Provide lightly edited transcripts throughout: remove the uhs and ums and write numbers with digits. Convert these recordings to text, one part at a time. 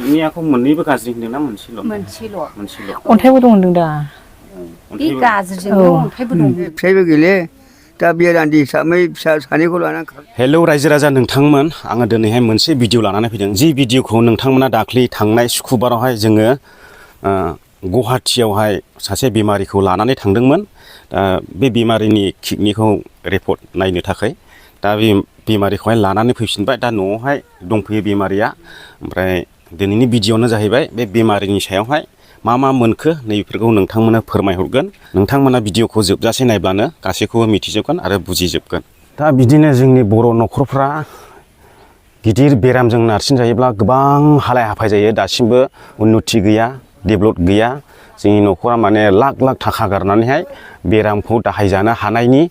किडनियाखौ मोननैबो गाज्रि होनदोंना मोनसेल'? मोनसेल'। अन्थाइबो दं होनदों दा। बे गाज्रिजोंनो अन्थाइबो दं। फिसाइबो गैले दा बे रान्दि हिसाबै फिसा सानैखौ लानानै हेलौ रायजो राजा नोंथांमोन, आङो दिनैहाय मोनसे भिडिअ लानानै फैदों। जि भिडिअखौ नोंथांमोना दाख्लि थांनाय सुक्रुबारावहाय जोङो गुवाहाटियावहाय सासे बेमारिखौ लानानै थांदोंमोन। बे बेमारिनि किडनिखौ रिपर्ट नायनो थाखाय दा बे बेमारिखौहाय लानानै फैफिनबाय। दा न'आवहाय दंफैयो बेमारिया। ओमफ्राय दिनैनि भिडिअआनो जाहैबाय बे बेमारिनि सायावहाय मा मा मोनखो नैबेफोरखौ नोंथांमोननो फोरमायहरगोन। नोंथांमोना भिडिअखौ जोबजासे नायब्लानो गासैखौबो मिथिजोबगोन आरो बुजिजोबगोन। दा बिदिनो जोंनि बर' न'खरफ्रा गिदिर बेरामजों नारसिनजायोब्ला गोबां हालाय हाफाय जायो। दासिमबो उन्नति गैया, डेभेलप गैया। जोंनि न'खरा माने लाख लाख थाखा गारनानैहाय बेरामखौ दाहाय जानो हानायनि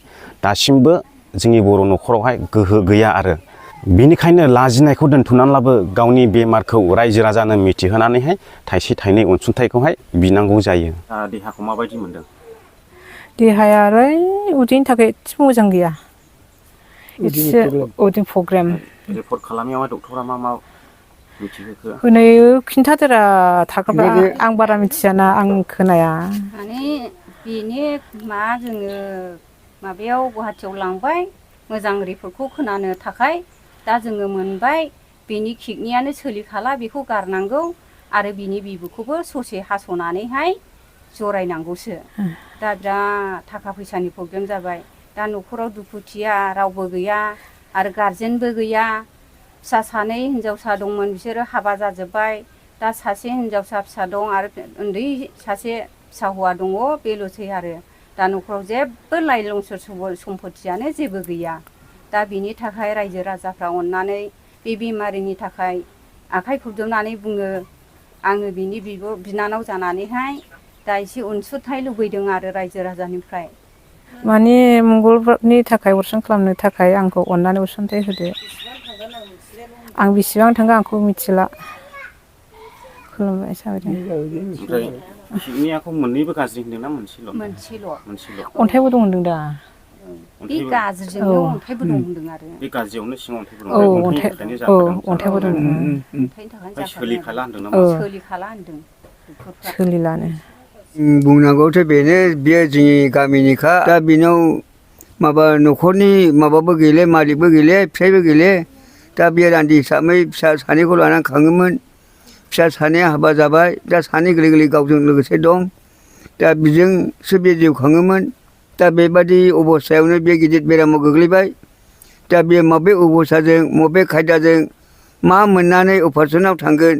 दासिमबो जोंनि बर' न'खरावहाय गोहो गैया आरो बेनिखायनो लाजिनायखौ दोनथ'नानैब्लाबो गावनि बेमारखौ रायजो राजानो मिथिहोनानैहाय थाइसे थाइनै अनसुंथाइखौहाय बिनांगौ जायो। देहाखौ माबायदि मोनदों? देहाया उदैनि थाखाय एसेबो मोजां गैया। एसे उदै प्रब्लेम। रिपर्ट खालामनायावहाय डक्टरा मा मा मिथिहोखो? होनै खिन्थादोरा थाग्राफ्रा आं बारा मिथियाना, आं खोनाया। माने बेनि जोङो माबायाव गुवाहाटियाव लांबाय मोजां रिपर्टखौ खोनानो थाखाय। दा जोङो मोनबाय बेनि किडनियानो सोलिखाला, बेखौ गारनांगौ आरो बिनि बिबुखौबो ससे हास'नानैहाय जरायनांगौसो। दा बिराद थाखा फैसानि प्रब्लेम जाबाय। दा न'खराव दुखुथिया रावबो गैया आरो गारजेनबो गैया। फिसा सानै हिनजावसा दंमोन, बिसोरो हाबा जाजोब्बाय। दा सासे हिनजावसा फिसा दं आरो उन्दै सासे फिसा हौवा दङ, बेल'सै आरो दा न'खराव जेबो लाइ लंसर सम्पथियानो जेबो गैया। दा बिनि थाखाय रायजो राजाफ्रा अननानै बे बेमारिनि थाखाय आखाइ खबजबनानै बुङो, आङो बिनि बिनानाव जानानैहाय दा एसे अनसुंथाइ लुबैदों आरो रायजो राजानिफ्राय। माने मंगलबारनि थाखाय अपारेसन खालामनो थाखाय आंखौ अननानै अनसुंथाइ होदो। आं बेसेबां थांगोन आंखौ मिथिला। खुलुमबाय साबायदों। ओमफ्राय किडनियाखौ मोननैबो गाज्रि होनदोंना मोनसेल'? मोनसेल'। अन्थाइबो दं होनदों दा। बे गाज्रिजोंनो अन्थाइबो दं होनदों आरो बे गाज्रियावनो सिङाव अन्थाइबो दं। औ अन्थाइनि थाखायनो जाखादों। अन्थाइबो दं। अन्थाइनि थाखायनो जाखादों। सोलिखाला होनदों नामा? सोलिखाला होनदों डक्टरफ्रा। सोलिलानो। बुंनांगौथ' बेनो, बेयो जोंनि गामिनिखा। दा बेनाव माबा न'खरनि माबाबो गैले, मालिकबो गैले, फिसाइबो गैले। दा बे रान्दि हिसाबै फिसा सानैखौ लानानै खाङोमोन। फिसा सानैया हाबा जाबाय। दा सानै गोरलै गोरलै गावजों लोगोसे दं। दा बेजोंसो बे जिउ खाङोमोन। दा बेबादि अबस्थायावनो बे गिदिर बेरामाव गोग्लैबाय। दा बे माबे अबस्थाजों माबे खायदाजों मा मोननानै अपारेसनाव थांगोन,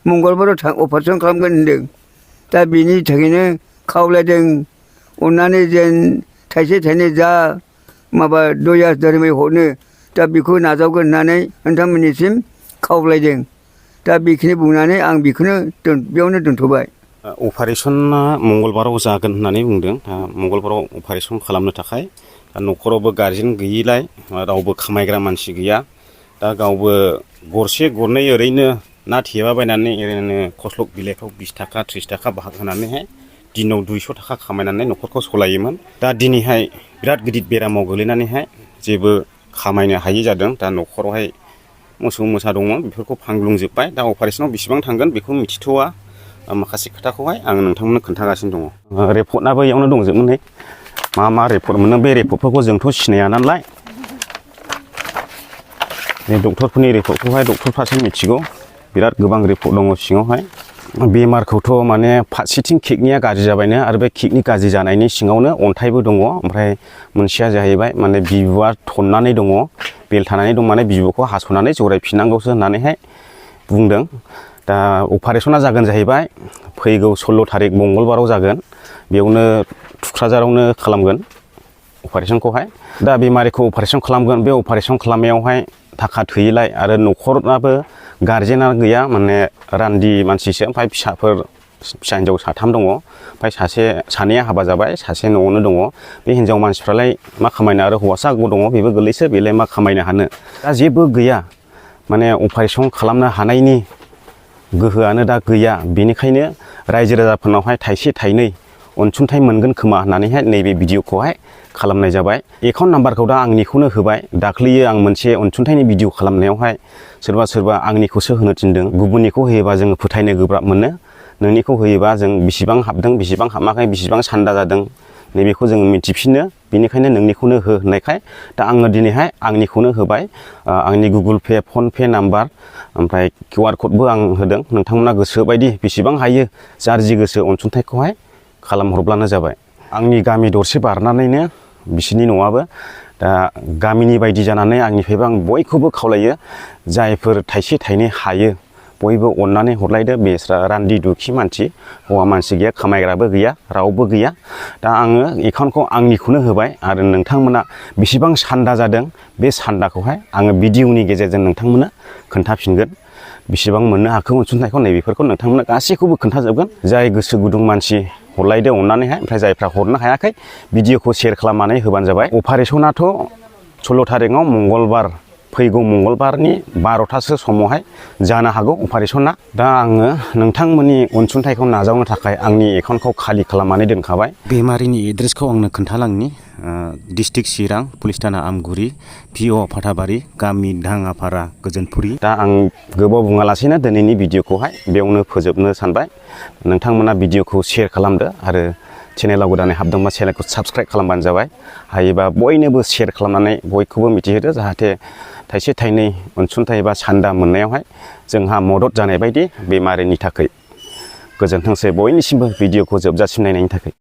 मंगलबाराव अपारेसन खालामगोन होनदों। दा बेनि थाखायनो खावलायदों, अननानै जेन थाइसे थाइनै जा माबा दया धोरोमै हरनो, दा बेखौ नाजावगोन होननानै नोंथांमोननिसिम खावलायदों। दा बेखिनि बुंनानै आं बेखौनो बेयावनो दोनथ'बाय। अपारेसना मंगलबाराव जागोन होननानै बुंदों। दा मंगलबाराव अपारेसन खालामनो थाखाय दा न'खरावबो गारजेन गैयिलाय रावबो खामायग्रा मानसि गैया। दा गावबो गरसे गरनै ओरैनो ना थेबाबायनानै ओरैनो खस्लक बिलाइफ्राव 20 थाखा 30 थाखा बाहाग होनानैहाय दिनाव 200 थाखा खामायनानै न'खरखौ सलायोमोन। दा दिनैहाय बिराद गिदिर बेरामाव गोलैनानैहाय जेबो खामायनो हायि जादों। दा न'खरावहाय मोसौ मोसा दङ, बेफोरखौ फानग्लुंजोब्बाय। दा अपारेसनाव बेसेबां थांगोन बेखौ मिथिथ'वा। माखासे खोथाखौहाय आं नोंथांमोननो खोन्थागासिनो दङ। रिपर्टआबो इयावनो दंजोबोमोन। मा मा रिपर्ट मोनो, बे रिपर्टफोरखौ जोंथ' सिनाया नालाय। बे डक्टरफोरनि रिपर्टखौहाय डक्टरफ्रासो मिथिगौ। बिराद गोबां रिपर्ट दङ सिङावहाय। बेमारखौथ' माने फारसेथिं किडनिया गाज्रि जाबायनो, आरो बे किडनि गाज्रि जानायनि सिङावनो अन्थाइबो दङ। ओमफ्राय मोनसेया जाहैबाय माने बिबुआ थननानै दङ, बेलथानानै दं। माने बिबुखौ हास'नानै जरायफिननांगौसो होननानैहाय बुंदों। दा अपारेसना जागोन जाहैबाय फैगौ 16 थारिख मंगलबाराव जागोन। बेयावनो थुक्राझारावनो खालामगोन अपारेसनखौहाय। दा बेमारिखौ अपारेसन खालामगोन। बे अपारेसन खालामनायावहाय थाखा थोयैलाय आरो न'खराबो गारजेना गैया, माने रान्दि मानसिसो। ओमफ्राय फिसा हिन्जाव 3 दङ। ओमफ्राय सानैया हाबा जाबाय, सासे न'आवनो दङ। बे हिन्जाव मानसिफ्रालाय मा खामायनो, आरो हौवासा दङ, बेबो गोलैसो, बेलाय मा खामायनो हानो। दा जेबो गैया, माने अपारेसन खालामनो हानायनि गोहोआनो दा गैया। बेनिखायनो रायजो राजाफोरनावहाय थाइसे थाइनै अनसुंथाइ मोनगोन खोमा होननानैहाय नैबे भिडिअखौहाय खालामनाय जाबाय। एकाउन्ट नाम्बारखौ दा आंनिखौनो होबाय। दाख्लैयो आं मोनसे अनसुंथाइनि भिडिअ खालामनायावहाय सोरबा आंनिखौसो होनो थिनदों। गुबुननिखौ होयोबा जोङो फोथायनो गोब्राब मोनो। नोंनिखौ होयोबा जों बेसेबां हाबदों, बेसेबां हाबाखै, बेसेबां सान्दा जादों नैबेखौ जोङो मिथिफिनो। बेनिखायनो नोंनिखौनो हो होननायखाय दा आङो दिनैहाय आंनिखौनो होबाय। आंनि Google Pay, PhonePe number ओमफ्राय QR क'डबो आं होदों। नोंथांमोना गोसो बायदि बेसेबां हायो जार जि गोसो अनसुंथाइखौहाय खालामहरब्लानो जाबाय। आंनि गामि दरसे बारनानैनो बिसोरनि न'आबो। दा गामिनि बायदि जानानै आंनिफ्रायबो आं बयखौबो खावलायो, जायफोर थाइसे थाइनै हायो बयबो अननानै हरलायदो। बेस्रा रान्दि दुखि मानसि, हौवा मानसि गैया, खामायग्राबो गैया, रावबो गैया। दा आङो एकाउन्टखौ आंनिखौनो होबाय आरो नोंथांमोना बेसेबां सान्दा जादों बे सान्दाखौहाय आङो भिडिअनि गेजेरजों नोंथांमोननो खोन्थाफिनगोन। बेसेबां मोननो हाखो अनसुंथाइखौ नैबेफोरखौ नोंथांमोना गासैखौबो खोन्थाजोबगोन। जाय गोसो गुदुं मानसि हरलायदो अननानैहाय। ओमफ्राय जायफ्रा हरनो हायाखै भिडिअखौ शेयार खालामनानै होबानो जाबाय। अपारेसनाथ' 16 थारिखआव मंगलबार, फैगौ मंगलबारनि 12थासो समावहाय जानो हागौ अपारेसना। दा आङो नोंथांमोननि अनसुंथाइखौ नाजावनो थाखाय आंनि एकाउन्टखौ खालि खालामनानै दोनखाबाय। बेमारिनि एड्रेसखौ आंनो खोन्थालांनि। डिस्ट्रिक्ट चिरां, पुलिस थाना आमगुरि, PO फाथाबारि, गामि धाङापारा, गोजोनपुरि। दा आं गोबाव बुङालासेनो दिनैनि भिडिअखौहाय बेयावनो फोजोबनो सानबाय। नोंथांमोना भिडिअखौ शेयार खालामदो आरो चेनेलाव गोदानै हाबदोंबा चेनेलखौ साबस्क्राइब खालामबानो जाबाय। हायोबा बयनोबो शेयार खालामनानै बयखौबो मिथिहोदो, जाहाथे थाइसे थाइनै अनसुंथाइ बा सान्दा मोननायावहाय जोंहा मदद जानाय बायदि बेमारिनि थाखाय। गोजोनथोंसै बयनिसिमबो भिडिअखौ जोबजासिम नायनायनि थाखाय।